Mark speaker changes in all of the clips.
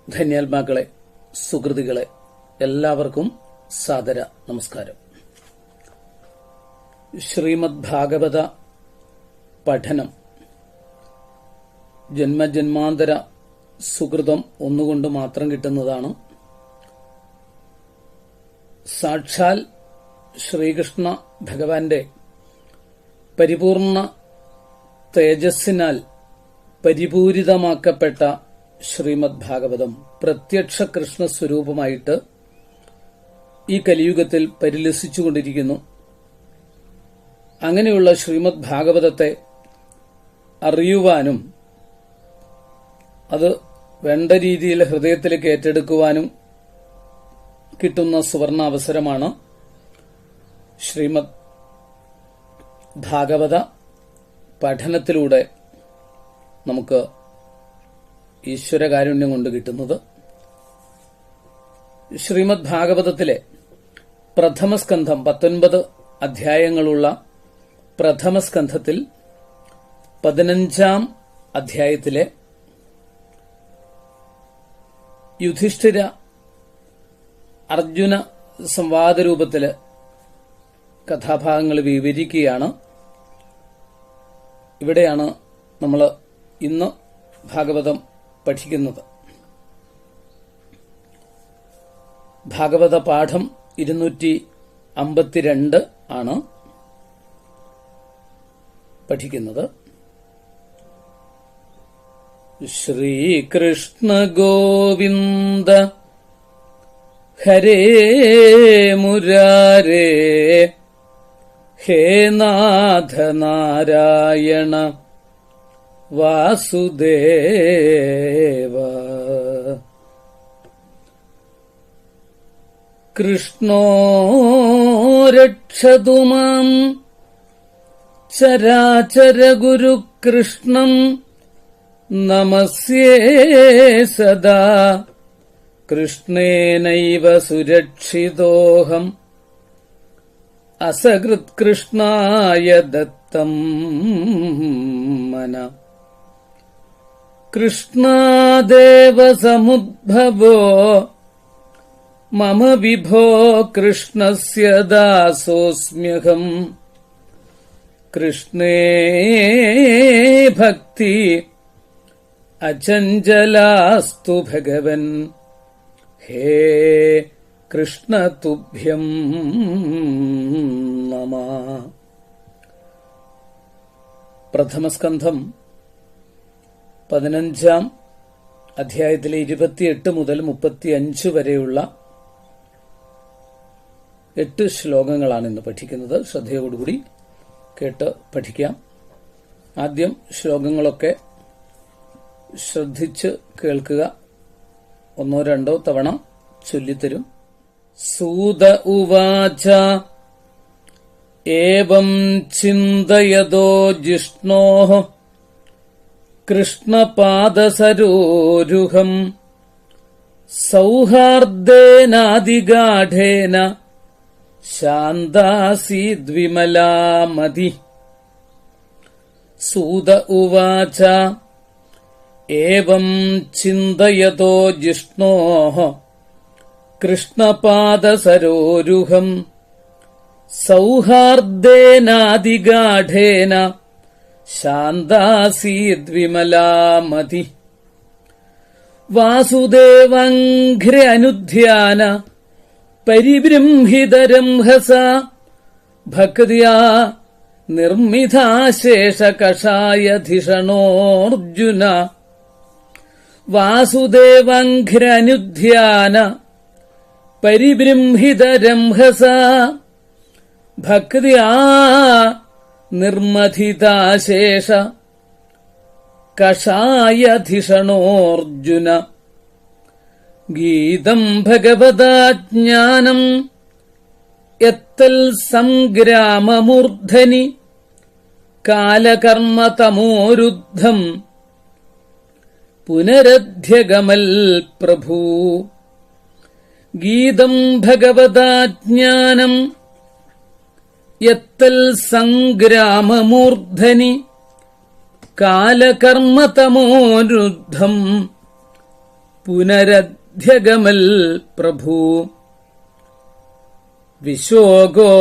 Speaker 1: ധന്യാത്മാക്കളെ, സുഹൃത്തുക്കളെ, എല്ലാവർക്കും സാദര നമസ്കാരം. ശ്രീമദ് ഭാഗവത പഠനം ജന്മജന്മാന്തര സുകൃതം ഒന്നുകൊണ്ട് മാത്രം കിട്ടുന്നതാണ്. സാക്ഷാൽ ശ്രീകൃഷ്ണ ഭഗവാന്റെ പരിപൂർണ തേജസ്സിനാൽ പരിപൂരിതമാക്കപ്പെട്ട ശ്രീമദ് ഭാഗവതം പ്രത്യക്ഷ കൃഷ്ണ സ്വരൂപമായിട്ട് ഈ കലിയുഗത്തിൽ പരിലസിച്ചുകൊണ്ടിരിക്കുന്നു. അങ്ങനെയുള്ള ശ്രീമദ് ഭാഗവതത്തെ അറിയുവാനും അത് വേണ്ട രീതിയിൽ ഹൃദയത്തിലേക്ക് ഏറ്റെടുക്കുവാനും കിട്ടുന്ന സുവർണാവസരമാണ് ശ്രീമദ് ഭാഗവത പഠനത്തിലൂടെ നമുക്ക് ഈശ്വരകാരുണ്യം കൊണ്ട് കിട്ടുന്നത്. ശ്രീമദ് ഭാഗവതത്തിലെ പ്രഥമസ്കന്ധം 19 അധ്യായങ്ങളുള്ള പ്രഥമസ്കന്ധത്തിൽ 15-ാം അധ്യായത്തിലെ യുധിഷ്ഠിര അർജുന സംവാദരൂപത്തില് കഥാഭാഗങ്ങൾ വിവരിക്കുകയാണ്. ഇവിടെയാണ് നമ്മൾ ഇന്ന് ഭാഗവതം പഠിക്കുന്നത്. ഭാഗവത പാഠം 252 ആണ് പഠിക്കുന്നത്. ശ്രീകൃഷ്ണ ഗോവിന്ദ ഹരേ മുരാരേ ഹേ നാഥ നാരായണ വാസുദേവ. കൃഷ്ണോ രക്ഷതു മാം ചരാചര ഗുരു കൃഷ്ണം നമസ്യേ സദാ. കൃഷ്ണേനൈവ സുരക്ഷിതോഹം അസകൃത്കൃഷ്ണായ ദത്തം മന. കൃഷ്ണാദേവ സമുദ്ഭവോ മമ വിഭോ കൃഷ്ണസ്യ ദാസോസ്മ്യഹം. കൃഷ്ണേ ഭക്തി അചഞ്ചലാസ്തു ഭഗവൻ. ഹേ കൃഷ്ണ തുഭ്യം നമഃ. പ്രഥമസ്കന്ധം 15-ാം അധ്യായത്തിലെ 28 മുതൽ 35 വരെയുള്ള 8 ശ്ലോകങ്ങളാണ് ഇന്ന് പഠിക്കുന്നത്. ശ്രദ്ധയോടുകൂടി കേട്ട് പഠിക്കാം. ആദ്യം ശ്ലോകങ്ങളൊക്കെ ശ്രദ്ധിച്ച് കേൾക്കുക. 1-2 തവണ ചൊല്ലിത്തരും. സൂത ഉവാച ഏവം ചിന്തയതോ ജിഷ്ണോഃ കൃഷ്ണപാദസരോരുഹം സൗഹാർദ്ദേനാദിഗാഢേന ശാന്താസീദ്വിമലാമതി. സൂത ഉവാച ഏവം ചിന്തയതോ ജിഷ്ണോഃ കൃഷ്ണപാദസരോരുഹം സൗഹാർദ്ദേനാദിഗാഢേന ശാന്താസീദ്വിമലാമതി. വാസുദേവംഘ്രെ അനുധ്യാന പരിബൃംഹിതരംഹസ ഭക്ത്യാ നിർമ്മിതാശേഷകഷായധിഷണോർജുന. വാസുദേവംഘ്രെ അനുധ്യാന പരിബൃംഹിതരംഹസ ഭക്ത്യാ നിർമഥിതാശേഷ കഷായധിഷണോർജുന. ഗീതം ഭഗവതാ ജ്ഞാനം യത്തൽ സംഗ്രാമമൂർധനി കാലകർമ്മതമോരുദ്ധം പുനരധ്യഗമൽ പ്രഭു. ഗീതം ഭഗവതാ ജ്ഞാനം യത്തൽ സംഗ്രാമമൂർധനി കാലകർമ്മതമോരുദ്ധം പുനരധ്യഗമൽ പ്രഭു. വിശോകോ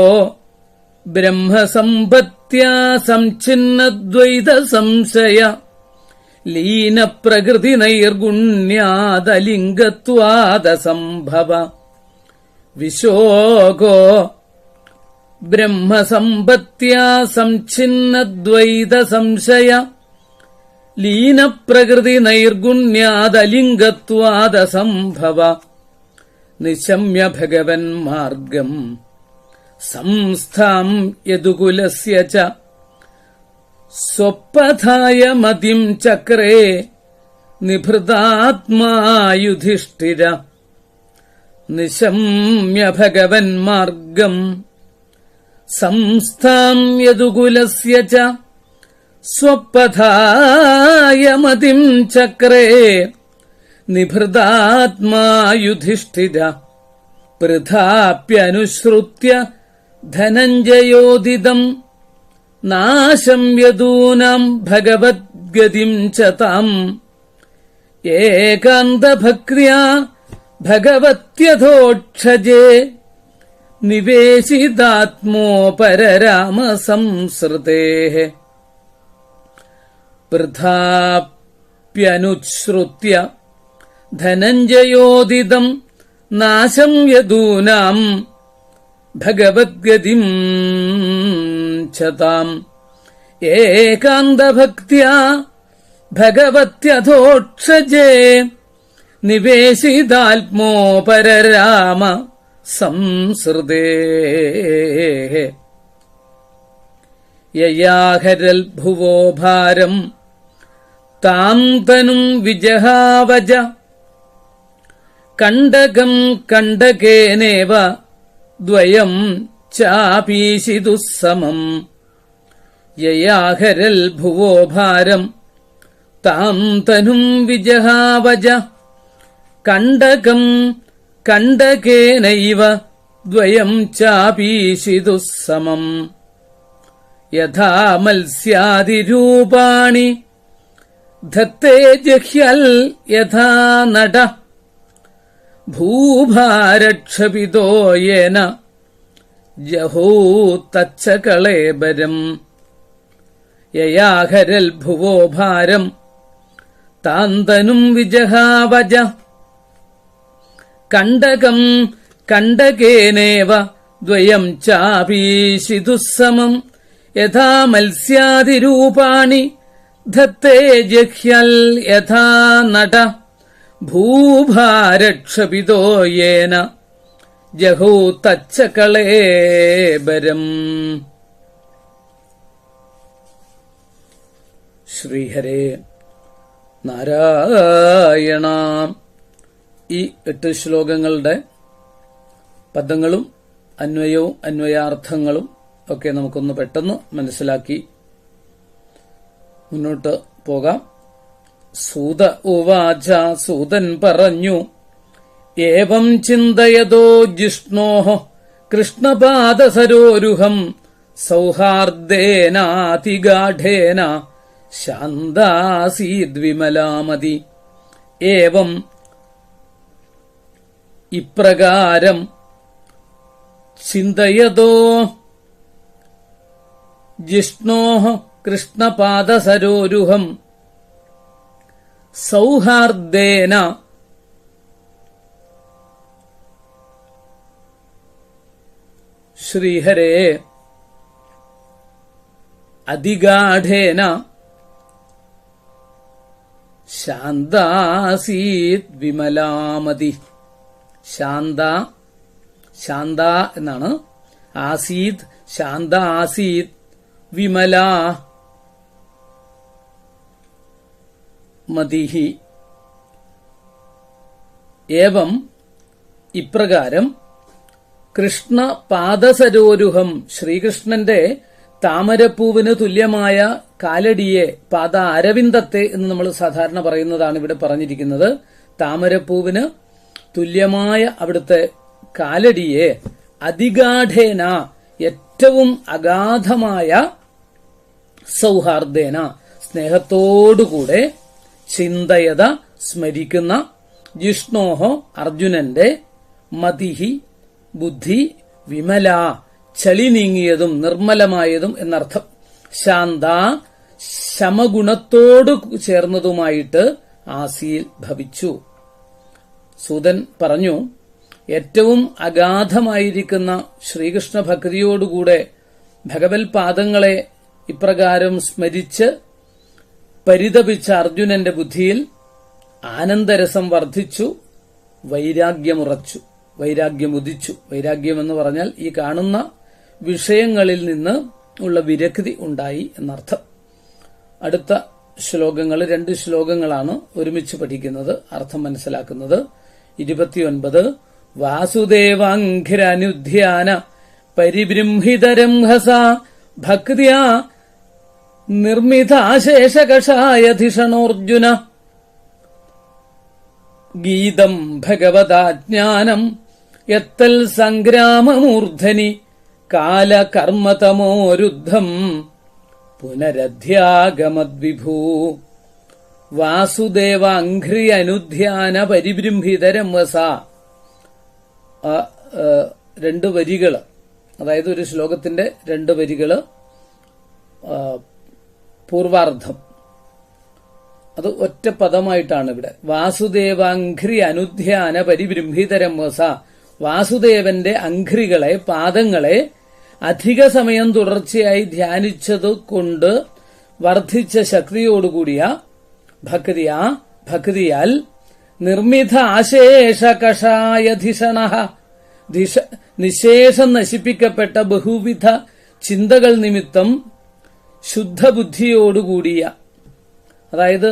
Speaker 1: ബ്രഹ്മസമ്പത്യാ സംഛിന്നദ്വൈത സംശയ ലീനപ്രകൃതി നൈർഗുണ്യാദലിംഗത്വാദസംഭവ. വിശോകോ ബ്രഹ്മസമ്പത്യാ സംഛിന്നദ്വൈത സംശയ ലീനപ്രകൃതി നൈർഗുണ്യാദലിംഗത്വാദസംഭവ. നിശമ്യ ഭഗവൻ മാർഗം സംസ്ഥാം യദുകുലസ്യ ച സ്വപഥായ മതിം ചക്രേ നിഭൃതാത്മാ യുധിഷ്ഠിര. നിശമ്യ ഭഗവൻ മാർഗം സംസ്ഥാം യദുകുലസ്യ ച സ്വപഥായ മതിം ചക്രേ നിഭൃതാത്മാ യുധിഷ്ഠിര. പൃഥാപ്യനുശ്രുത്യ ധനഞ്ജയോദിതം നാശം യദൂനാം ഭഗവദ്ഗതിം ച താം ഏകാന്തഭക്ര്യാ ഭഗവത്യഥോക്ഷജേ നിവേശിതാത്മോപരരാമസംസൃതേഃ. പൃഥാപ്യനുശ്രുത്യ ധനഞ്ജയോദിതം നാശം യദൂനാം ഭഗവദ്ഗതിം ച താം ഏകാന്തഭക്ത്യാ ഭഗവത്യഥോക്ഷജേ നിവേശിതാത്മോപരരാമ സംസൃതേഃ. യയാഹരൽ ഭുവോ ഭാരം താം തനും വിജഹാവജ കണ്ടകം കണ്ടകേനേവ ദ്വയം ചാപീശിതുസ്സമം. യയാഹരൽ ഭുവോ ഭാരം താം തനും വിജഹാവജ കണ്ടകം കണ്ടകേനൈവ ദ്വയം ചാപീശിതുസ്സമം. യഥാ മത്സ്യാദിരൂപാണി ധത്തേ ജഹ്യൽ യഥാ നട ഭൂഭാരക്ഷപിതോ യേന ജഹൂ തച്ച കളേബരം. യയാഹരൽ ഭുവോ ഭാരം താന്തനും വിജഹാവജ കണ്ടകം കണ്ടകേനേവ ദ്വയം ചാപീശിതുസ്സമം. യഥാ മത്സ്യാദിരൂപാണി ധത്തേ ജഹ്യൽ യഥാ നട ഭൂഭാരക്ഷപിതോ യേന ജഹൂ തച്ച കളേബരം. ശ്രീഹരേ നാരായണ. ഈ 8 ശ്ലോകങ്ങളുടെ പദങ്ങളും അന്വയവും അന്വയാർത്ഥങ്ങളും ഒക്കെ നമുക്കൊന്ന് പെട്ടെന്ന് മനസ്സിലാക്കി മുന്നോട്ട് പോകാം. സൂത ഉവാച. സൂതൻ പറഞ്ഞു, ഏവം ചിന്തയതോ ജിഷ്ണോഃ കൃഷ്ണപാദസരോരുഹം സൗഹാർദ്ദേനാതിഗാഢേന ശാന്താസീദ്വിമലാമതി. ഏവം ഇപ്രകാരം ചിന്തയതോ ജിഷ്ണോഃ കൃഷ്ണപാദസരോരുഹം സൗഹാർദ്ദേന ശ്രീഹരേ അതിഗാഢേന ശാന്താസീത് വിമലാമതി. ശാന്ത എന്നാണ്. ആസീത് ശാന്ത ആസീത് വിമലാ മതിഹി. ഏവം ഇപ്രകാരം കൃഷ്ണ പാദസരോരുഹം ശ്രീകൃഷ്ണന്റെ താമരപ്പൂവിന് തുല്യമായ കാലടിയെ പാദ അരവിന്ദത്തെ എന്ന് നമ്മൾ സാധാരണ പറയുന്നതാണ് ഇവിടെ പറഞ്ഞിരിക്കുന്നത്. താമരപ്പൂവിന് തുല്യമായ അവിടുത്തെ കാലടിയെ അതിഗാഢേന ഏറ്റവും അഗാധമായ സൗഹാർദ്ദേന സ്നേഹത്തോടുകൂടെ ചിന്തയത സ്മരിക്കുന്ന ജിഷ്ണോഹോ അർജുനന്റെ മതിഹി ബുദ്ധി വിമല ചളി നീങ്ങിയതും നിർമ്മലമായതും എന്നർത്ഥം. ശാന്ത ശമഗുണത്തോട് ചേർന്നതുമായിട്ട് ആസീൽ ഭവിച്ചു. സൂതൻ പറഞ്ഞു, ഏറ്റവും അഗാധമായിരിക്കുന്ന ശ്രീകൃഷ്ണ ഭക്തിയോടുകൂടെ ഭഗവത് പാദങ്ങളെ ഇപ്രകാരം സ്മരിച്ച് പരിതപിച്ച അർജുനന്റെ ബുദ്ധിയിൽ ആനന്ദരസം വർദ്ധിച്ചു, വൈരാഗ്യമുറച്ചു, വൈരാഗ്യമുദിച്ചു. വൈരാഗ്യം എന്ന് പറഞ്ഞാൽ ഈ കാണുന്ന വിഷയങ്ങളിൽ നിന്ന് ഉള്ള വിരക്തി ഉണ്ടായി എന്നർത്ഥം. അടുത്ത ശ്ലോകങ്ങൾ 2 ശ്ലോകങ്ങളാണ് ഒരുമിച്ച് പഠിക്കുന്നത്, അർത്ഥം മനസ്സിലാക്കുന്നത്. 29 വാസുദേവാംഘ്രനുധ്യാന പരിബൃംഹിതരം ഹസ ഭക്തിയാ നിർമ്മിതാശേഷകഷായധിഷണോർജുന ഗീതം ഭഗവതാജ്ഞാനം യത്തൽ സംഗ്രാമമൂർധനി കാലകർമ്മതമോരുദ്ധം പുനരധ്യാഗമദ്വിഭൂ. വാസുദേവാംഘ്രി അനുധ്യാന പരിബൃംഹിതരം വസ. 2 വരികൾ, അതായത് ഒരു ശ്ലോകത്തിന്റെ 2 വരികൾ പൂർവാർദ്ധം, അത് ഒറ്റ പദമായിട്ടാണ് ഇവിടെ. വാസുദേവാംഘ്രി അനുധ്യാന പരിബൃംഹിതരം വസ. വാസുദേവന്റെ അംഘ്രികളെ, പാദങ്ങളെ അധിക സമയം തുടർച്ചയായി ധ്യാനിച്ചതുകൊണ്ട് വർദ്ധിച്ച ശക്തിയോടുകൂടിയ ഭക്തിയാൽ നിർമ്മിത ആശേഷ കഷായധിഷണ നിശേഷം നശിപ്പിക്കപ്പെട്ട ബഹുവിധ ചിന്തകൾ നിമിത്തം ശുദ്ധബുദ്ധിയോടുകൂടിയ, അതായത്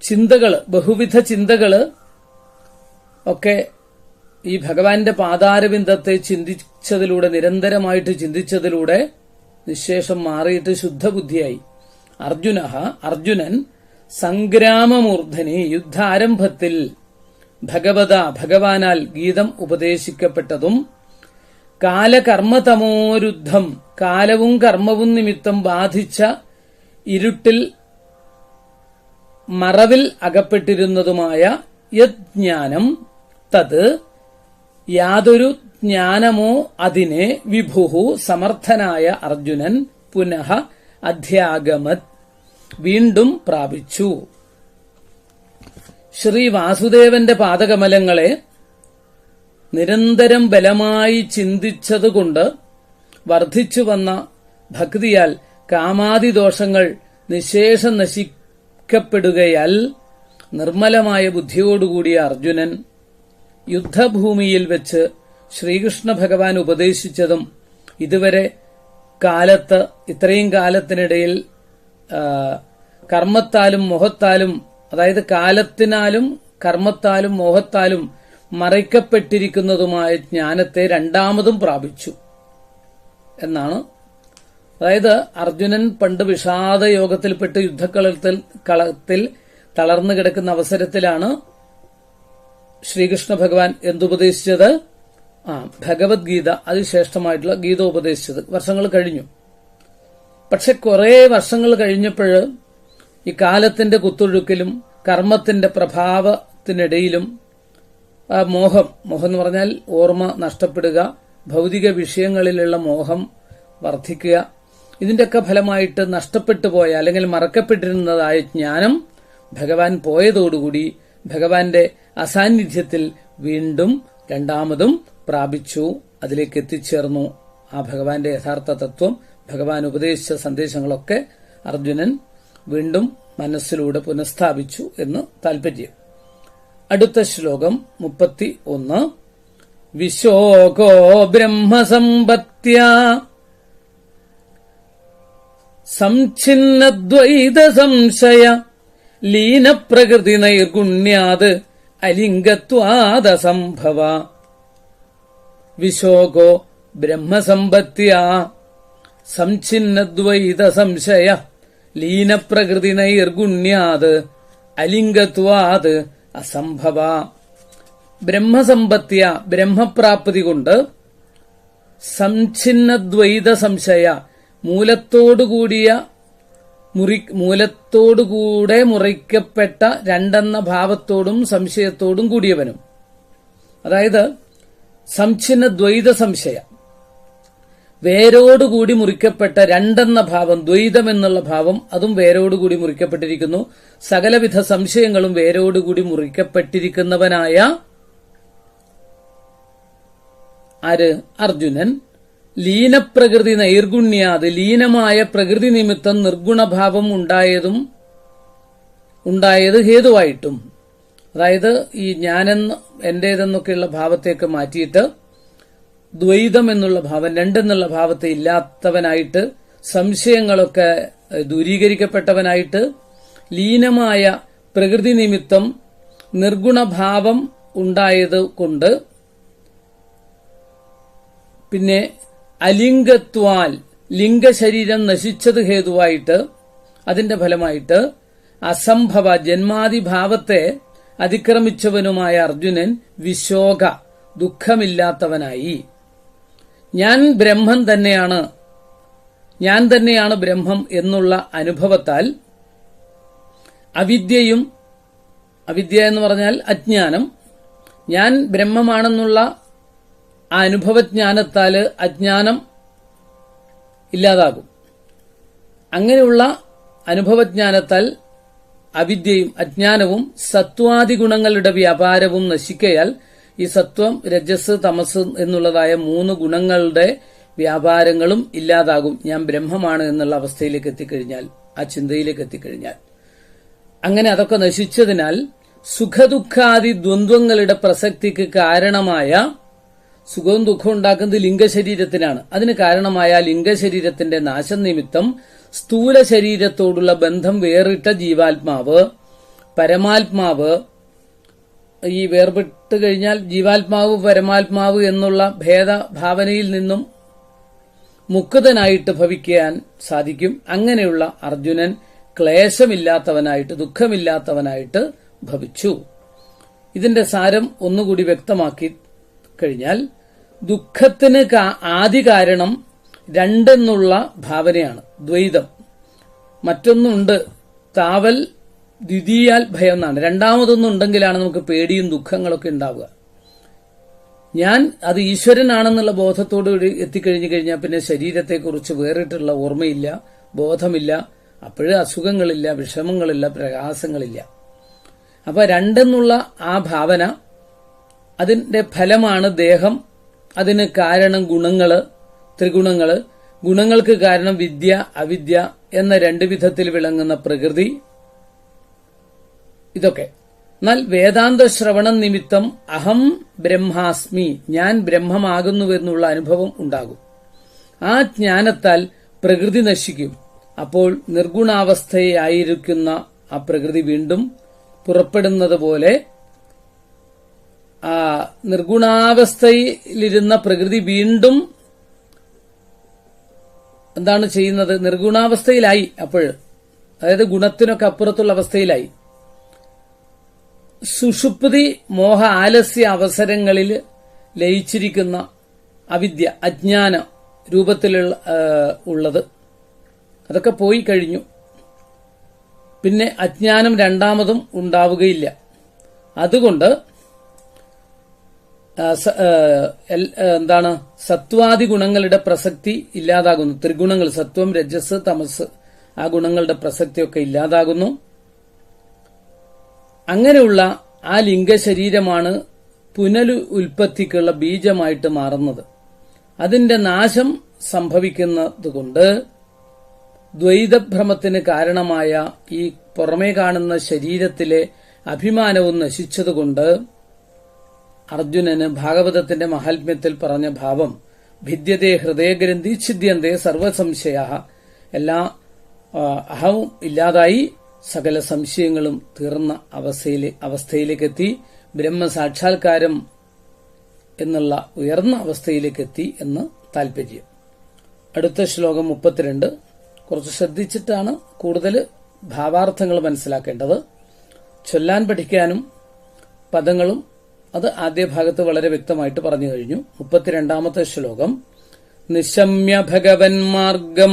Speaker 1: ചിന്തകള്, ബഹുവിധ ചിന്തകള് ഒക്കെ ഈ ഭഗവാന്റെ പാതാരബിന്ദത്തെ ചിന്തിച്ചതിലൂടെ, നിരന്തരമായിട്ട് ചിന്തിച്ചതിലൂടെ നിശേഷം മാറിയിട്ട് ശുദ്ധബുദ്ധിയായി. അർജുനൻ സംഗ്രാമമൂർധനി, യുദ്ധാരംഭത്തിൽ ഭഗവാനാൽ ഗീതം ഉപദേശിക്കപ്പെട്ടതും കാലകർമ്മതമോരുദ്ധം, കാലവും കർമ്മവും നിമിത്തം ബാധിച്ച ഇരുട്ടിൽ മറവിൽ അകപ്പെട്ടിരുന്നതുമായ യജ്ഞാനം, തത് യാതൊരു ജ്ഞാനമോ അതിനെ വിഭുഹു സമർത്ഥനായ അർജുനൻ പുനഃ അധ്യാഗമത് വീണ്ടും പ്രാപിച്ചു. ശ്രീ വാസുദേവന്റെ പാദകമലങ്ങളെ നിരന്തരം ബലമായി ചിന്തിച്ചതുകൊണ്ട് വർദ്ധിച്ചു വന്ന ഭക്തിയാൽ കാമാദിദോഷങ്ങൾ നിശേഷം നശിക്കപ്പെടുകയാൽ നിർമ്മലമായ ബുദ്ധിയോടുകൂടിയ അർജുനൻ യുദ്ധഭൂമിയിൽ വെച്ച് ശ്രീകൃഷ്ണ ഭഗവാൻ ഉപദേശിച്ചതും ഇതുവരെ ഇത്രയും കാലത്തിനിടയിൽ കർമ്മത്താലും മോഹത്താലും, അതായത് കാലത്തിനാലും കർമ്മത്താലും മോഹത്താലും മറയ്ക്കപ്പെട്ടിരിക്കുന്നതുമായ ജ്ഞാനത്തെ രണ്ടാമതും പ്രാപിച്ചു എന്നാണ്. അതായത് അർജുനൻ പണ്ട് വിഷാദയോഗത്തിൽപ്പെട്ട് യുദ്ധക്കളത്തിൽ തളർന്നു കിടക്കുന്ന അവസരത്തിലാണ് ശ്രീകൃഷ്ണ ഭഗവാൻ എന്തുപദേശിച്ചത്? ഭഗവത്ഗീത, അതിശ്രേഷ്ഠമായിട്ടുള്ള ഗീത ഉപദേശിച്ചത്. വർഷങ്ങൾ കഴിഞ്ഞു. പക്ഷെ കുറെ വർഷങ്ങൾ കഴിഞ്ഞപ്പോൾ ഈ കാലത്തിന്റെ കുത്തൊഴുക്കിലും കർമ്മത്തിന്റെ പ്രഭാവത്തിനിടയിലും മോഹം എന്ന് പറഞ്ഞാൽ ഓർമ്മ നഷ്ടപ്പെടുക, ഭൗതിക വിഷയങ്ങളിലുള്ള മോഹം വർദ്ധിക്കുക, ഇതിന്റെയൊക്കെ ഫലമായിട്ട് നഷ്ടപ്പെട്ടു പോയ അല്ലെങ്കിൽ മറക്കപ്പെട്ടിരുന്നതായ ജ്ഞാനം ഭഗവാൻ പോയതോടുകൂടി ഭഗവാന്റെ അസാന്നിധ്യത്തിൽ വീണ്ടും രണ്ടാമതും പ്രാപിച്ചു, അതിലേക്ക് എത്തിച്ചേർന്നു. ആ ഭഗവാന്റെ യഥാർത്ഥ തത്വം, ഭഗവാൻ ഉപദേശിച്ച സന്ദേശങ്ങളൊക്കെ അർജുനൻ വീണ്ടും മനസ്സിലൂടെ പുനഃസ്ഥാപിച്ചു എന്ന് താൽപര്യം. അടുത്ത ശ്ലോകം 31. വിശോകോ ബ്രഹ്മസമ്പത്യ സംഛിന്നദ്വൈത സംശയ ലീനപ്രകൃതി നൈർഗുണ്യാത് അലിംഗത്വാദസംഭവ. വിശോകോ ബ്രഹ്മസമ്പത്യ സംഛിന്നദ്വൈത സംശയ ലീനപ്രകൃതി നൈർഗുണ്യാത് അലിംഗത്വാത് അസംഭവ. ബ്രഹ്മസമ്പത്യ, ബ്രഹ്മപ്രാപ്തി കൊണ്ട്, സംഛിന്നദ്വൈത സംശയ, മൂലത്തോടുകൂടിയ മൂലത്തോടുകൂടെ മുറിക്കപ്പെട്ട രണ്ടെന്ന ഭാവത്തോടും സംശയത്തോടും കൂടിയവനും. അതായത് സംഛിന്ന ദ്വൈത സംശയ, വേരോടുകൂടി മുറിക്കപ്പെട്ട രണ്ടെന്ന ഭാവം, ദ്വൈതം എന്നുള്ള ഭാവം, അതും വേരോടുകൂടി മുറിക്കപ്പെട്ടിരിക്കുന്നു. സകലവിധ സംശയങ്ങളും വേരോടുകൂടി മുറിക്കപ്പെട്ടിരിക്കുന്നവനായ ആര്? അർജുനൻ. ലീനപ്രകൃതി നൈർഗുണ്യാത്, ലീനമായ പ്രകൃതി നിമിത്തം നിർഗുണഭാവം ഉണ്ടായത് ഹേതുവായിട്ടും, അതായത് ഈ ഞാനെന്ന് എന്റേതെന്നൊക്കെയുള്ള ഭാവത്തേക്ക് മാറ്റിയിട്ട് ദ്വൈതം എന്നുള്ള ഭാവം, രണ്ടെന്നുള്ള ഭാവത്തെ ഇല്ലാത്തവനായിട്ട്, സംശയങ്ങളൊക്കെ ദൂരീകരിക്കപ്പെട്ടവനായിട്ട്, ലീനമായ പ്രകൃതി നിമിത്തം നിർഗുണഭാവം ഉണ്ടായത് കൊണ്ട്, പിന്നെ അലിംഗത്വാൽ, ലിംഗശരീരം നശിച്ചത് ഹേതുവായിട്ട്, അതിന്റെ ഫലമായിട്ട് അസംഭവ ജന്മാദിഭാവത്തെ അതിക്രമിച്ചവനുമായ അർജുനൻ വിശോക, ദുഃഖമില്ലാത്തവനായി. ഞാൻ ബ്രഹ്മം തന്നെയാണ്, ഞാൻ തന്നെയാണ് ബ്രഹ്മം എന്നുള്ള അനുഭവത്താൽ അവിദ്യയും, അവിദ്യ എന്ന് പറഞ്ഞാൽ അജ്ഞാനം, ഞാൻ ബ്രഹ്മമാണെന്നുള്ള ആ അനുഭവജ്ഞാനത്താൽ അജ്ഞാനം ഇല്ലാതാകും. അങ്ങനെയുള്ള അനുഭവജ്ഞാനത്താൽ അവിദ്യയും അജ്ഞാനവും സത്വാദി ഗുണങ്ങളുടെ വ്യാപാരവും നശിക്കയാൽ, ഈ സത്വം, രജസ്, തമസ് എന്നുള്ളതായ 3 ഗുണങ്ങളുടെ വ്യാപാരങ്ങളും ഇല്ലാതാകും. ഞാൻ ബ്രഹ്മമാണ് എന്നുള്ള അവസ്ഥയിലേക്ക് എത്തിക്കഴിഞ്ഞാൽ, ആ ചിന്തയിലേക്ക് എത്തിക്കഴിഞ്ഞാൽ. അങ്ങനെ അതൊക്കെ നശിച്ചതിനാൽ സുഖദുഃഖാദി ദ്വന്ദ്വങ്ങളുടെ പ്രസക്തിക്ക് കാരണമായ, സുഖവും ദുഃഖവും ഉണ്ടാക്കുന്നത് ലിംഗശരീരത്തിനാണ്, അതിന് കാരണമായ ലിംഗശരീരത്തിന്റെ നാശം നിമിത്തം സ്ഥൂല ശരീരത്തോടുള്ള ബന്ധം വേറിട്ട ജീവാത്മാവ്, പരമാത്മാവ്, ഈ വേർപെട്ട് കഴിഞ്ഞാൽ ജീവാത്മാവ് പരമാത്മാവ് എന്നുള്ള ഭേദഭാവനയിൽ നിന്നും മുക്തനായിട്ട് ഭവിക്കാൻ സാധിക്കും. അങ്ങനെയുള്ള അർജുനൻ ക്ലേശമില്ലാത്തവനായിട്ട്, ദുഃഖമില്ലാത്തവനായിട്ട് ഭവിച്ചു. ഇതിന്റെ സാരം ഒന്നുകൂടി വ്യക്തമാക്കി കഴിഞ്ഞാൽ, ദുഃഖത്തിന് ആദി കാരണം രണ്ടെന്നുള്ള ഭാവനയാണ്, ദ്വൈതം. മറ്റൊന്നുണ്ട്, താവൽ ദ്വിതീയാൽ ഭയം എന്നാണ്. രണ്ടാമതൊന്നും ഉണ്ടെങ്കിലാണ് നമുക്ക് പേടിയും ദുഃഖങ്ങളൊക്കെ ഉണ്ടാവുക. ഞാൻ അത് ഈശ്വരനാണെന്നുള്ള ബോധത്തോടുകൂടി എത്തിക്കഴിഞ്ഞു കഴിഞ്ഞാൽ പിന്നെ ശരീരത്തെക്കുറിച്ച് വേറിട്ടുള്ള ഓർമ്മയില്ല, ബോധമില്ല, അപ്പോഴേ അസുഖങ്ങളില്ല, വിഷമങ്ങളില്ല, പ്രയാസങ്ങളില്ല. അപ്പൊ രണ്ടെന്നുള്ള ആ ഭാവന, അതിന്റെ ഫലമാണ് ദേഹം, അതിന് കാരണം ഗുണങ്ങള്, ത്രിഗുണങ്ങള്, ഗുണങ്ങൾക്ക് കാരണം വിദ്യ, അവിദ്യ എന്ന 2 വിധത്തിൽ വിളങ്ങുന്ന പ്രകൃതി. ഇതൊക്കെ എന്നാൽ വേദാന്ത ശ്രവണം നിമിത്തം അഹം ബ്രഹ്മാസ്മി, ഞാൻ ബ്രഹ്മമാകുന്നുവെന്നുള്ള അനുഭവം ഉണ്ടാകും. ആ ജ്ഞാനത്താൽ പ്രകൃതി നശിക്കും. അപ്പോൾ നിർഗുണാവസ്ഥയായിരിക്കുന്ന ആ പ്രകൃതി വീണ്ടും പുറപ്പെടുന്നത് പോലെ, ആ നിർഗുണാവസ്ഥയിലിരുന്ന പ്രകൃതി വീണ്ടും എന്താണ് ചെയ്യുന്നത്? നിർഗുണാവസ്ഥയിലായി. അപ്പോൾ അതായത് ഗുണത്തിനൊക്കെ അപ്പുറത്തുള്ള അവസ്ഥയിലായി. സുഷുപ്തി, മോഹ, ആലസ്യ അവസരങ്ങളിൽ ലയിച്ചിരിക്കുന്ന അവിദ്യ, അജ്ഞാന രൂപത്തിലുള്ള ഉള്ളത്, അതൊക്കെ പോയി കഴിഞ്ഞു. പിന്നെ അജ്ഞാനം രണ്ടാമതും ഉണ്ടാവുകയില്ല. അതുകൊണ്ട് എന്താണ്, സത്വാദി ഗുണങ്ങളുടെ പ്രസക്തി ഇല്ലാതാകുന്നു. ത്രിഗുണങ്ങൾ, സത്വം, രജസ്, തമസ്, ആ ഗുണങ്ങളുടെ പ്രസക്തിയൊക്കെ ഇല്ലാതാകുന്നു. അങ്ങനെയുള്ള ആ ലിംഗശരീരമാണ് പുനരുൽപ്പത്തിക്കുള്ള ബീജമായിട്ട് മാറുന്നത്. അതിന്റെ നാശം സംഭവിക്കുന്നതുകൊണ്ട് ദ്വൈതഭ്രമത്തിന് കാരണമായ ഈ പുറമേ കാണുന്ന ശരീരത്തിലെ അഭിമാനവും നശിച്ചതുകൊണ്ട് അർജുനന് ഭാഗവതത്തിന്റെ മഹാത്മ്യത്തിൽ പറഞ്ഞ ഭാവം, ഭിദ്യതേ ഹൃദയഗ്രന്ഥി ഛിദ്യന്തേ സർവസംശയ, എല്ലാ അഹവും ഇല്ലാതായി, സകല സംശയങ്ങളും തീർന്ന അവസ്ഥയിലേക്കെത്തി, ബ്രഹ്മസാക്ഷാത്കാരം എന്നുള്ള ഉയർന്ന അവസ്ഥയിലേക്കെത്തി എന്ന് താൽപര്യം. അടുത്ത ശ്ലോകം 32. കുറച്ച് ശ്രദ്ധിച്ചിട്ടാണ് കൂടുതൽ ഭാവാർത്ഥങ്ങൾ മനസ്സിലാക്കേണ്ടത്. ചൊല്ലാൻ പഠിക്കാനും പദങ്ങളും അത് ആദ്യ ഭാഗത്ത് വളരെ വ്യക്തമായിട്ട് പറഞ്ഞു കഴിഞ്ഞു. 32ാമത്തെ ശ്ലോകം. നിശമ്യ ഭഗവൻ മാർഗം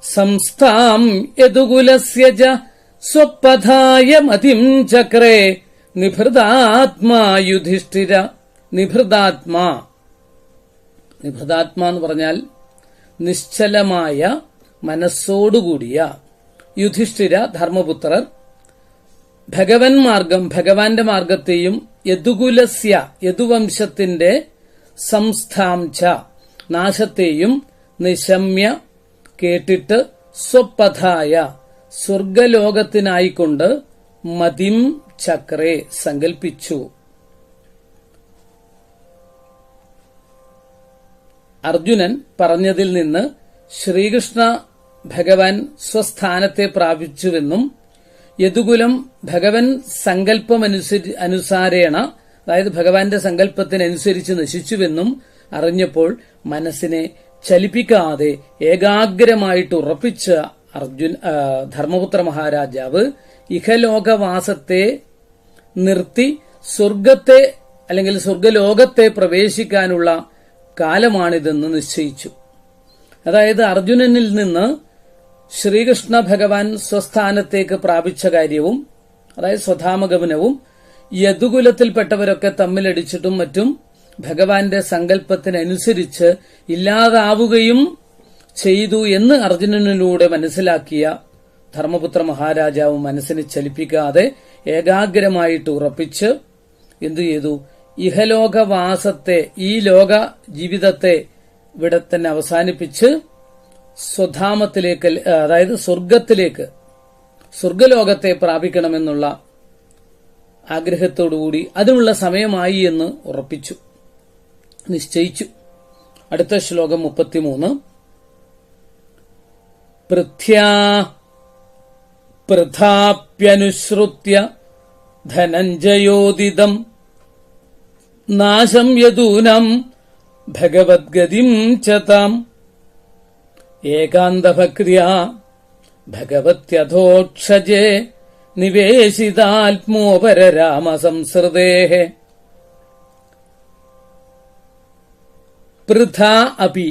Speaker 1: സംസ്ഥാം യദുകുലസ്യ ച സ്വപഥായ മതിം ചക്രേ നിഭൃതാത്മാ യുധിഷ്ഠിര. നിഭൃതാത്മാ എന്ന് പറഞ്ഞാൽ നിശ്ചലമായ മനസ്സോടുകൂടിയ യുധിഷ്ഠിര ധർമ്മപുത്രർ ഭഗവാന്റെ മാർഗത്തെയും യദുകുലസ്യ യദുവംശത്തിന്റെ സംസ്ഥാം ച നാശത്തെയും നിശമ്യ കേട്ടിട്ട് സ്വപഥായ സ്വർഗലോകത്തിനായിക്കൊണ്ട് മതിം ചക്രേ സങ്കൽപ്പിച്ചു. അർജുനൻ പറഞ്ഞതിൽ നിന്ന് ശ്രീകൃഷ്ണ ഭഗവാൻ സ്വസ്ഥാനത്തെ പ്രാപിച്ചുവെന്നും യദുകുലം ഭഗവൻ സങ്കല്പമനുസാരേണ, അതായത് ഭഗവാന്റെ സങ്കല്പത്തിനനുസരിച്ച് നശിച്ചുവെന്നും അറിഞ്ഞപ്പോൾ മനസ്സിനെ ചലിപ്പിക്കാതെ ഏകാഗ്രമായിട്ട് ഉറപ്പിച്ച ധർമ്മപുത്ര മഹാരാജാവ് ഇഹലോകവാസത്തെ നിർത്തി സ്വർഗത്തെ അല്ലെങ്കിൽ സ്വർഗലോകത്തെ പ്രവേശിക്കാനുള്ള കാലമാണിതെന്ന് നിശ്ചയിച്ചു. അതായത് അർജുനനിൽ നിന്ന് ശ്രീകൃഷ്ണ ഭഗവാൻ സ്വസ്ഥാനത്തേക്ക് പ്രാപിച്ച കാര്യവും, അതായത് സ്വധാമഗമനവും, യദുകുലത്തിൽപ്പെട്ടവരൊക്കെ തമ്മിലടിച്ചിട്ടും മറ്റും ഭഗവാന്റെ സങ്കല്പത്തിനനുസരിച്ച് ഇല്ലാതാവുകയും ചെയ്തു എന്ന് അർജുനനിലൂടെ മനസ്സിലാക്കിയ ധർമ്മപുത്ര മഹാരാജാവ് മനസ്സിനെ ചലിപ്പിക്കാതെ ഏകാഗ്രമായിട്ട് ഉറപ്പിച്ച് എന്തു ചെയ്തു? ഇഹലോകവാസത്തെ, ഈ ലോക ജീവിതത്തെ ഇവിടെ തന്നെ അവസാനിപ്പിച്ച് സ്വധാമത്തിലേക്ക്, അതായത് സ്വർഗലോകത്തെ പ്രാപിക്കണമെന്നുള്ള ആഗ്രഹത്തോടുകൂടി അതിനുള്ള സമയമായി എന്ന് ഉറപ്പിച്ചു, നിശ്ചയിച്ചു. അടുത്ത ശ്ലോകം 33. പൃഥാപ്യനുശ്രുത്യ ധനഞ്ജയോദിതം നാശം യദൂനം ഭഗവദ്ഗതിം ച താം ഏകാന്തഭക്ര്യാ ഭഗവത്യഥോക്ഷജേ നിവേശിതാത്മോപരരാമസംസൃതേഃ. പൃഥാ അപി,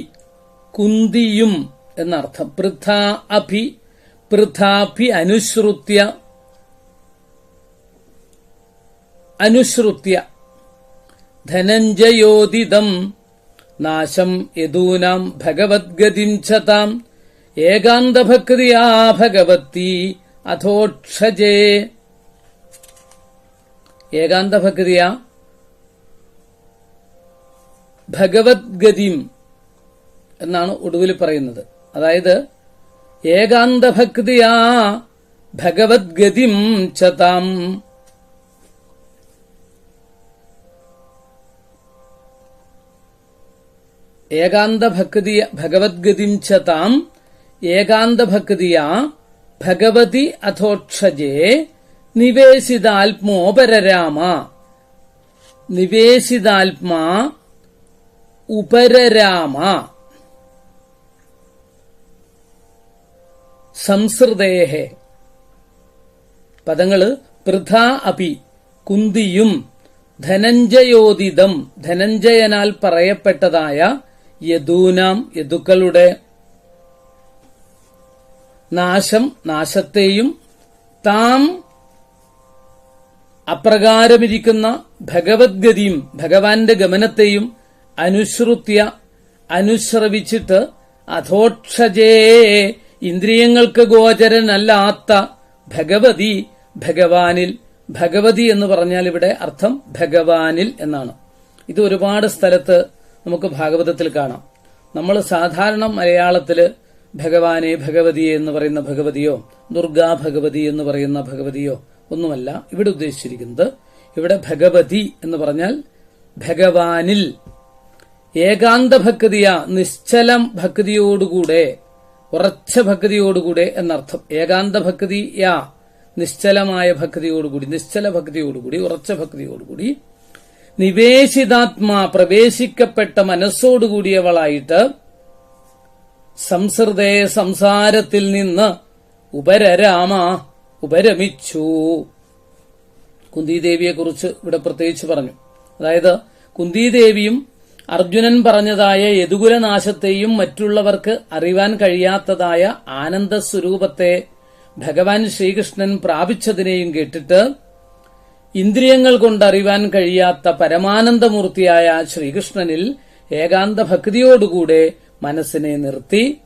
Speaker 1: കുന്തിയും എന്നർത്ഥം. പൃഥാ അപി, പൃഥാപി അനുശ്രുത്യ ധനഞ്ജയോദിതം നാശം യദൂനാം ഭഗവദ്ഗതിം ച താം ഏകാന്തഭക്ര്യാ ഭഗവതി അഥോക്ഷജേ. ഏകാന്തഭക്ര്യ ഭഗവദ്ഗതിം എന്നാണ് ഒടുവിൽ പറയുന്നത്. അതായത് ഏകാന്തഭക്തിയാ ഭഗവദ്ഗതിം ച താം. ഭഗവദ്ഗതിം ച താം ഏകാന്തഭക്തിയാ ഭഗവതി അഥോക്ഷജേ നിവേശിതാത്മോപരരാമ. നിവേശിതാത്മാ ഉപരരാമ സംസൃതേഹ. പദങ്ങള് പൃഥാ അപി, കുന്തിയും, ധനഞ്ജയോദിതം, ധനഞ്ജയനാൽ പറയപ്പെട്ടതായ, യദൂനാം, യദുക്കളുടെ, നാശം, നാശത്തെയും, താം, അപ്രകാരമിരിക്കുന്ന, ഭഗവദ്ഗതിയും, ഭഗവാന്റെ ഗമനത്തെയും, അനുശ്രുത്യ, അനുശ്രവിച്ചിട്ട്, അഥോക്ഷജേ, ഇന്ദ്രിയങ്ങൾക്ക് ഗോചരനല്ലാത്ത, ഭഗവതി, ഭഗവാനിൽ. ഭഗവതി എന്ന് പറഞ്ഞാൽ ഇവിടെ അർത്ഥം ഭഗവാനിൽ എന്നാണ്. ഇത് ഒരുപാട് സ്ഥലത്ത് നമുക്ക് ഭാഗവതത്തിൽ കാണാം. നമ്മൾ സാധാരണ മലയാളത്തില് ഭഗവാനെ, ഭഗവതിയെ എന്ന് പറയുന്ന ഭഗവതിയോ ദുർഗാ ഭഗവതി എന്ന് പറയുന്ന ഭഗവതിയോ ഒന്നുമല്ല ഇവിടെ ഉദ്ദേശിച്ചിരിക്കുന്നത്. ഇവിടെ ഭഗവതി എന്ന് പറഞ്ഞാൽ ഭഗവാനിൽ ഏകാന്തഭക്തിയ, നിശ്ചലം ഭക്തിയോടുകൂടെ, ഉറച്ച ഭക്തിയോടുകൂടെ എന്നർത്ഥം. ഏകാന്തഭക്തിയ നിശ്ചലമായ ഭക്തിയോടുകൂടി, നിശ്ചല ഭക്തിയോടുകൂടി, ഉറച്ച ഭക്തിയോടുകൂടി, നിവേശിതാത്മാ പ്രവേശിക്കപ്പെട്ട മനസ്സോടുകൂടിയവളായിട്ട്, സംസൃതേ സംസാരത്തിൽ നിന്ന്, ഉപരരാമ ഉപരമിച്ചു. കുന്തിദേവിയെക്കുറിച്ച് ഇവിടെ പ്രത്യേകിച്ച് പറഞ്ഞു. അതായത് കുന്തിദേവിയും അർജുനൻ പറഞ്ഞതായ യദുകുലനാശത്തെയും മറ്റുള്ളവർക്ക് അറിവാൻ കഴിയാത്തതായ ആനന്ദസ്വരൂപത്തെ ഭഗവാൻ ശ്രീകൃഷ്ണൻ പ്രാപിച്ചതിനെയും കേട്ടിട്ട് ഇന്ദ്രിയങ്ങൾ കൊണ്ടറിവാൻ കഴിയാത്ത പരമാനന്ദമൂർത്തിയായ ശ്രീകൃഷ്ണനിൽ ഏകാന്ത ഭക്തിയോടുകൂടെ മനസ്സിനെ നിർത്തി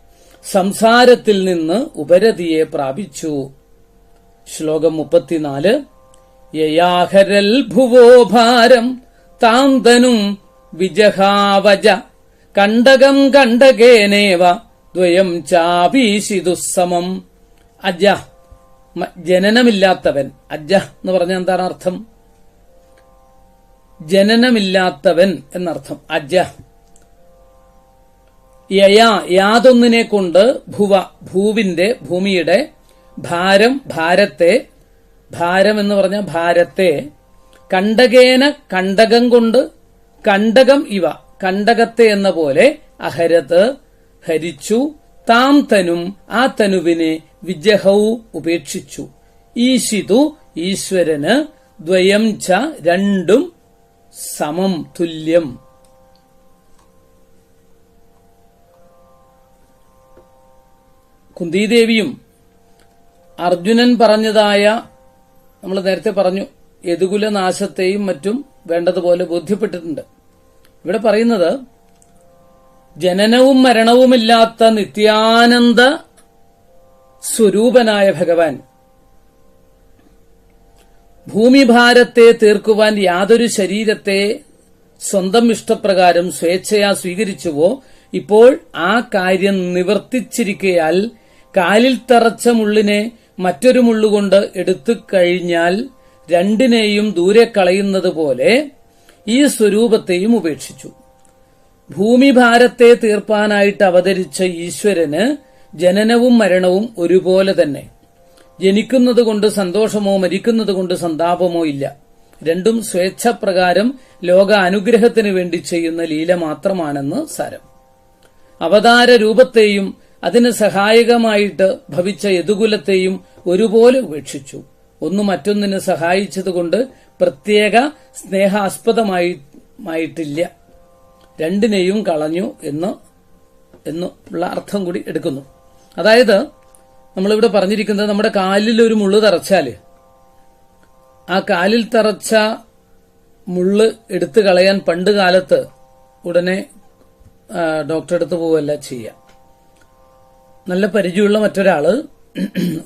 Speaker 1: സംസാരത്തിൽ നിന്ന് ഉപരതിയെ പ്രാപിച്ചു. ശ്ലോകം 34. യയാഹരൽ ഭുവോ ഭാരം താന്തനും വിജഹാവജ കണ്ടകം കണ്ടകേനേവ ദ്വയം ചാപീശിതുസമം. അജ, ജനനമില്ലാത്തവൻ. അജ എന്ന് പറഞ്ഞാൽ എന്താണ് അർത്ഥം? ജനനമില്ലാത്തവൻ എന്നർത്ഥം. അജ. യയാ, യാതൊന്നിനെ കൊണ്ട് ഭുവ, ഭൂമിയുടെ ഭാരം, ഭാരത്തെ, ഭാരം എന്ന് പറഞ്ഞ ഭാരത്തെ, കണ്ടകേന കണ്ടകം കൊണ്ട്, കണ്ടകം ഇവ, കണ്ടകത്തെ എന്ന പോലെ, അഹരത് ഹരിച്ചു, താം തനും ആ തനുവിനെ, വിജഹൗ ഉപേക്ഷിച്ചു, ഈശിതു ഈശ്വരന്, ദ്വയം ച രണ്ടും, സമം തുല്യം. കുന്തിദേവിയും അർജുനൻ പറഞ്ഞതായ, നമ്മൾ നേരത്തെ പറഞ്ഞു, യദുകുലനാശത്തെയും മറ്റും വേണ്ടതുപോലെ ബോധ്യപ്പെട്ടിട്ടുണ്ട്. ഇവിടെ പറയുന്നത് ജനനവും മരണവുമില്ലാത്ത നിത്യാനന്ദ സ്വരൂപനായ ഭഗവാൻ ഭൂമിഭാരത്തെ തീർക്കുവാൻ യാതൊരു ശരീരത്തെ സ്വന്തം ഇഷ്ടപ്രകാരം സ്വേച്ഛയാ സ്വീകരിച്ചുവോ ഇപ്പോൾ ആ കാര്യം നിവർത്തിച്ചിരിക്കയാൽ കാലിൽ തറച്ച മുള്ളിനെ മറ്റൊരു മുള്ളുകൊണ്ട് എടുത്തു കഴിഞ്ഞാൽ രണ്ടിനെയും ദൂരെ കളയുന്നത് പോലെ ഈ സ്വരൂപത്തെയും ഉപേക്ഷിച്ചു. ഭൂമിഭാരത്തെ തീർപ്പാനായിട്ട് അവതരിച്ച ഈശ്വരന് ജനനവും മരണവും ഒരുപോലെ തന്നെ. ജനിക്കുന്നതുകൊണ്ട് സന്തോഷമോ മരിക്കുന്നതുകൊണ്ട് സന്താപമോ ഇല്ല. രണ്ടും സ്വേച്ഛപ്രകാരം ലോക അനുഗ്രഹത്തിന് വേണ്ടി ചെയ്യുന്ന ലീല മാത്രമാണെന്ന് സാരം. അവതാര രൂപത്തെയും അതിന് സഹായകമായിട്ട് ഭവിച്ച യദുകുലത്തെയും ഒരുപോലെ ഉപേക്ഷിച്ചു. ഒന്ന് മറ്റൊന്നിന് സഹായിച്ചതുകൊണ്ട് പ്രത്യേക സ്നേഹാസ്പദമായിട്ടില്ല. രണ്ടിനെയും കളഞ്ഞു എന്നുള്ള അർത്ഥം കൂടി എടുക്കുന്നു. അതായത് നമ്മളിവിടെ പറഞ്ഞിരിക്കുന്നത്, നമ്മുടെ കാലിൽ ഒരു മുള്ളു തറച്ചാല് ആ കാലിൽ തറച്ച മുള്ള് എടുത്തു കളയാൻ പണ്ട് കാലത്ത് ഉടനെ ഡോക്ടറെ അടുത്ത് പോവല്ല ചെയ്യുക. നല്ല പരിചയമുള്ള മറ്റൊരാള്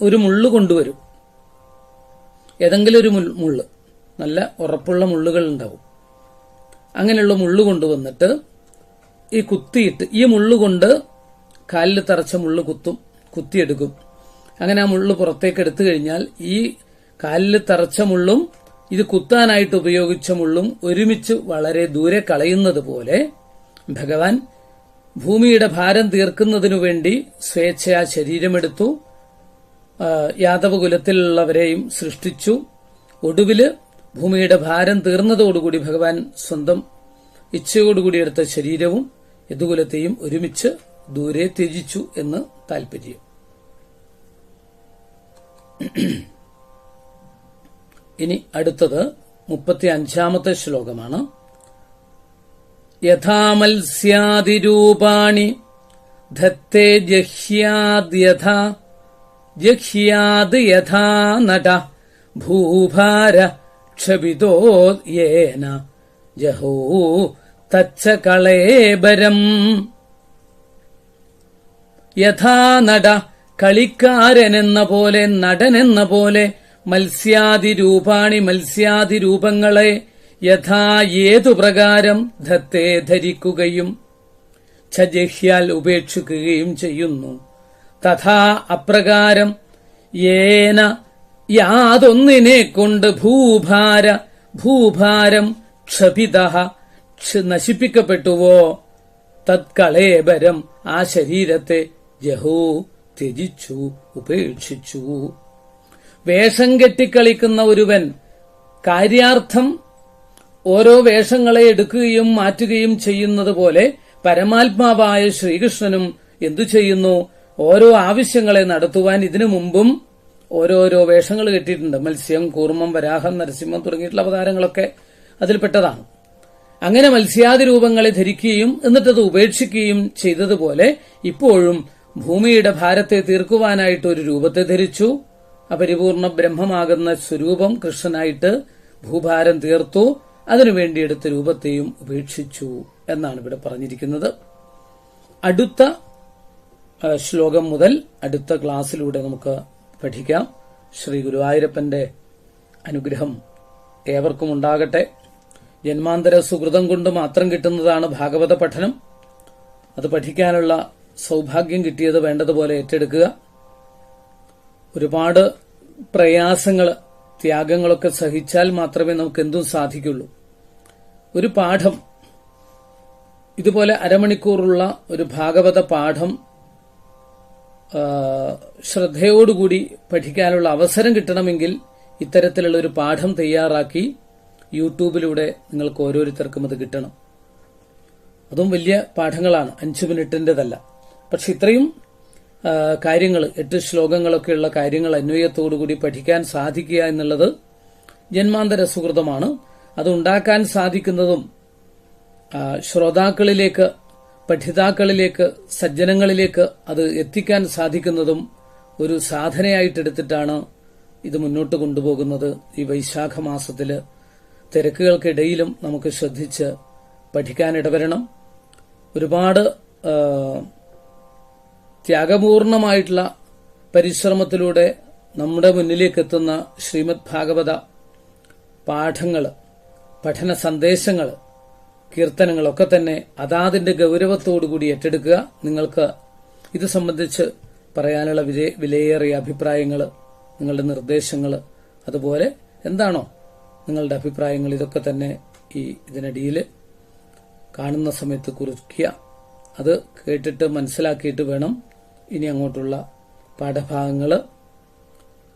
Speaker 1: ഒരു മുള്ളു കൊണ്ടുവരും. ഏതെങ്കിലും ഒരു മുള്ള്, നല്ല ഉറപ്പുള്ള മുള്ളുകൾ ഉണ്ടാവും. അങ്ങനെയുള്ള മുള്ളു കൊണ്ടുവന്നിട്ട് ഈ കുത്തിയിട്ട്, ഈ മുള്ളുകൊണ്ട് കാലിൽ തറച്ച മുള്ളു കുത്തിയെടുക്കും. അങ്ങനെ ആ മുള്ളു പുറത്തേക്ക് എടുത്തു കഴിഞ്ഞാൽ ഈ കാലിൽ തറച്ച മുള്ളും ഇത് കുത്താനായിട്ട് ഉപയോഗിച്ച മുള്ളും ഒരുമിച്ച് വളരെ ദൂരെ കളയുന്നത് പോലെ ഭഗവാൻ ഭൂമിയുടെ ഭാരം തീർക്കുന്നതിനു വേണ്ടി സ്വേച്ഛയാ ശരീരമെടുത്തു. യാദവകുലത്തിലുള്ളവരെയും സൃഷ്ടിച്ചു. ഒടുവില് ഭൂമിയുടെ ഭാരം തീർന്നതോടുകൂടി ഭഗവാൻ സ്വന്തം ഇച്ഛയോടുകൂടി എടുത്ത ശരീരവും യദുകുലത്തെയും ഒരുമിച്ച് ദൂരെ ത്യജിച്ചു എന്ന് താൽപര്യം. ഇനി അടുത്തത് 35-ാമത്തെ ശ്ലോകമാണ്. യഥാമത്സ്യാദിരൂപാണി ധത്തേ ജഹ്യാദ് യഥാ നട ഭൂഭാര ക്ഷപിതോ യേന ജഹോ തച്ച കളേബരം. യഥാ നട, കളിക്കാരനെന്ന പോലെ, നടനെന്ന പോലെ, മത്സ്യാദിരൂപാണി, മത്സ്യാദിരൂപങ്ങളെ, യഥാ ഏതു പ്രകാരം, ധത്തെ ധരിക്കുകയും, ഛജഹ്യാൽ ഉപേക്ഷിക്കുകയും ചെയ്യുന്നു. തഥാ അപ്രകാരം, യേന യാതൊന്നിനെ കൊണ്ട്, ഭൂഭാരം ക്ഷപിതഃ നശിപ്പിക്കപ്പെട്ടുവോ, തത്കളേബരം ആ ശരീരത്തെ, ജഹോ ത്യജിച്ചു ഉപേക്ഷിച്ചു. വേഷം കെട്ടിക്കളിക്കുന്ന ഒരുവൻ കാര്യാർത്ഥം ഓരോ വേഷങ്ങളെ എടുക്കുകയും മാറ്റുകയും ചെയ്യുന്നത് പോലെ പരമാത്മാവായ ശ്രീകൃഷ്ണനും എന്തു ചെയ്യുന്നു? ഓരോ ആവശ്യങ്ങളെ നടത്തുവാൻ ഇതിനു മുമ്പും ഓരോരോ വേഷങ്ങൾ കെട്ടിയിട്ടുണ്ട്. മത്സ്യം, കൂർമ്മം, വരാഹം, നരസിംഹം തുടങ്ങിയിട്ടുള്ള അവതാരങ്ങളൊക്കെ അതിൽപ്പെട്ടതാണ്. അങ്ങനെ മത്സ്യാദി രൂപങ്ങളെ ധരിക്കുകയും എന്നിട്ടത് ഉപേക്ഷിക്കുകയും ചെയ്തതുപോലെ ഇപ്പോഴും ഭൂമിയുടെ ഭാരത്തെ തീർക്കുവാനായിട്ട് ഒരു രൂപത്തെ ധരിച്ചു. അപരിപൂർണ ബ്രഹ്മമാകുന്ന സ്വരൂപം കൃഷ്ണനായിട്ട് ഭൂഭാരം തീർത്തു. അതിനുവേണ്ടി എടുത്ത രൂപത്തെയും ഉപേക്ഷിച്ചു എന്നാണ് ഇവിടെ പറഞ്ഞിരിക്കുന്നത്. അടുത്ത ശ്ലോകം മുതൽ അടുത്ത ക്ലാസ്സിലൂടെ നമുക്ക് പഠിക്കാം. ശ്രീ ഗുരുവായൂരപ്പന്റെ അനുഗ്രഹം ഏവർക്കും ഉണ്ടാകട്ടെ. ജന്മാന്തര സുകൃതം കൊണ്ട് മാത്രം കിട്ടുന്നതാണ് ഭാഗവത പഠനം. അത് പഠിക്കാനുള്ള സൗഭാഗ്യം കിട്ടിയത് വേണ്ടതുപോലെ ഏറ്റെടുക്കുക. ഒരുപാട് പ്രയാസങ്ങൾ, ത്യാഗങ്ങളൊക്കെ സഹിച്ചാൽ മാത്രമേ നമുക്ക് എന്തും സാധിക്കുള്ളൂ. ഒരു പാഠം, ഇതുപോലെ അരമണിക്കൂറുള്ള ഒരു ഭാഗവത പാഠം ശ്രദ്ധയോടുകൂടി പഠിക്കാനുള്ള അവസരം കിട്ടണമെങ്കിൽ ഇത്തരത്തിലുള്ള ഒരു പാഠം തയ്യാറാക്കി യൂട്യൂബിലൂടെ നിങ്ങൾക്ക് ഓരോരുത്തർക്കും അത് കിട്ടണം. അതും വലിയ പാഠങ്ങളാണ്, 5 മിനിറ്റിന്റേതല്ല. പക്ഷെ ഇത്രയും കാര്യങ്ങൾ, 8 ശ്ലോകങ്ങളൊക്കെയുള്ള കാര്യങ്ങൾ അന്വയത്തോടുകൂടി പഠിക്കാൻ സാധിക്കുക എന്നുള്ളത് ജന്മാന്തര സുകൃതമാണ്. അത് ഉണ്ടാക്കാൻ സാധിക്കുന്നതും ശ്രോതാക്കളിലേക്ക്, പഠിതാക്കളിലേക്ക്, സജ്ജനങ്ങളിലേക്ക് അത് എത്തിക്കാൻ സാധിക്കുന്നതും ഒരു സാധനയായിട്ടെടുത്തിട്ടാണ് ഇത് മുന്നോട്ട് കൊണ്ടുപോകുന്നത്. ഈ വൈശാഖ മാസത്തില് തിരക്കുകൾക്കിടയിലും നമുക്ക് ശ്രദ്ധിച്ച് പഠിക്കാനിടവരണം. ഒരുപാട് ത്യാഗപൂർണമായിട്ടുള്ള പരിശ്രമത്തിലൂടെ നമ്മുടെ മുന്നിലേക്ക് എത്തുന്ന ശ്രീമദ് ഭാഗവത പാഠങ്ങൾ, പഠന സന്ദേശങ്ങൾ, കീർത്തനങ്ങളൊക്കെ തന്നെ അതാതിന്റെ ഗൌരവത്തോടുകൂടി ഏറ്റെടുക്കുക. നിങ്ങൾക്ക് ഇത് സംബന്ധിച്ച് പറയാനുള്ള വിലയേറിയ അഭിപ്രായങ്ങൾ, നിങ്ങളുടെ നിർദ്ദേശങ്ങൾ, അതുപോലെ എന്താണോ നിങ്ങളുടെ അഭിപ്രായങ്ങൾ, ഇതൊക്കെ തന്നെ ഇതിനടിയിൽ കാണുന്ന സമയത്ത് കുറിക്കുക. അത് കേട്ടിട്ട് മനസ്സിലാക്കിയിട്ട് വേണം ഇനി അങ്ങോട്ടുള്ള പാഠഭാഗങ്ങൾ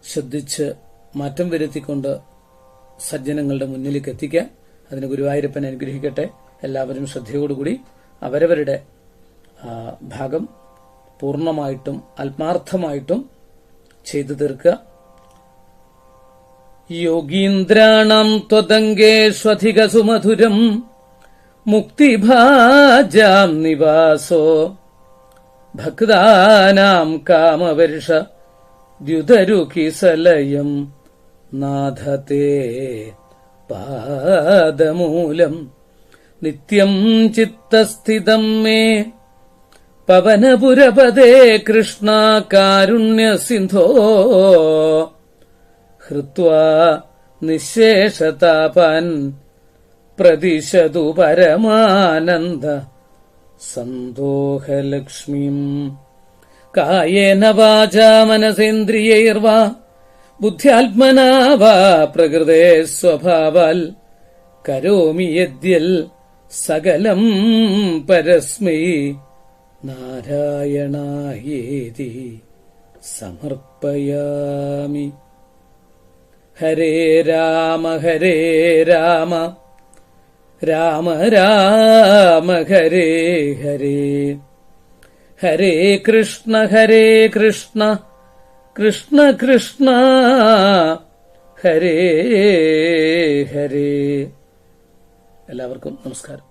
Speaker 1: ശ്രദ്ധിച്ച് മാറ്റം വരുത്തിക്കൊണ്ട് സജ്ജനങ്ങളുടെ മുന്നിലേക്ക് എത്തിക്കാൻ. അതിന് ഗുരുവായൂരപ്പൻ അനുഗ്രഹിക്കട്ടെ. എല്ലാവരും ശ്രദ്ധയോടുകൂടി അവരവരുടെ ഭാഗം പൂർണ്ണമായിട്ടും ആത്മാർത്ഥമായിട്ടും ചെയ്തു തീർക്കുക. യോഗീന്ദ്രാണം ത്വദംഗേഷ്വധിക സുമധുരം മുക്തിഭാജാം നിവാസോ ഭക്താനാം കാമവർഷ ദ്യുതരുകിസലയം നാഥതേ പാദമൂലം നിത്യം ചിത്തസ്ഥിതം മേ പവനപുരപദേ കൃഷ്ണ കാരുണ്യസിന്ധോ ഹൃത്വാ നിശേഷതാപൻ പ്രതിശതു പരമാനന്ദ സന്തോഹലക്ഷ്മീം. കായേന വാചാ മനസേന്ദ്രിയൈർവാ ബുദ്ധ്യാത്മനാ വാ പ്രകൃതേ സ്വഭാവാൽ കരോമി യദ്യൽ സകലം പരസ്മൈ നാരായണായേതി സമർപ്പയാമി. ഹരേ രാമ ഹരേ രാമ രാമ രാമ ഹരേ ഹരേ ഹരേ കൃഷ്ണ കൃഷ്ണ കൃഷ്ണ ഹരേ ഹരേ. എല്ലാവർക്കും നമസ്കാരം.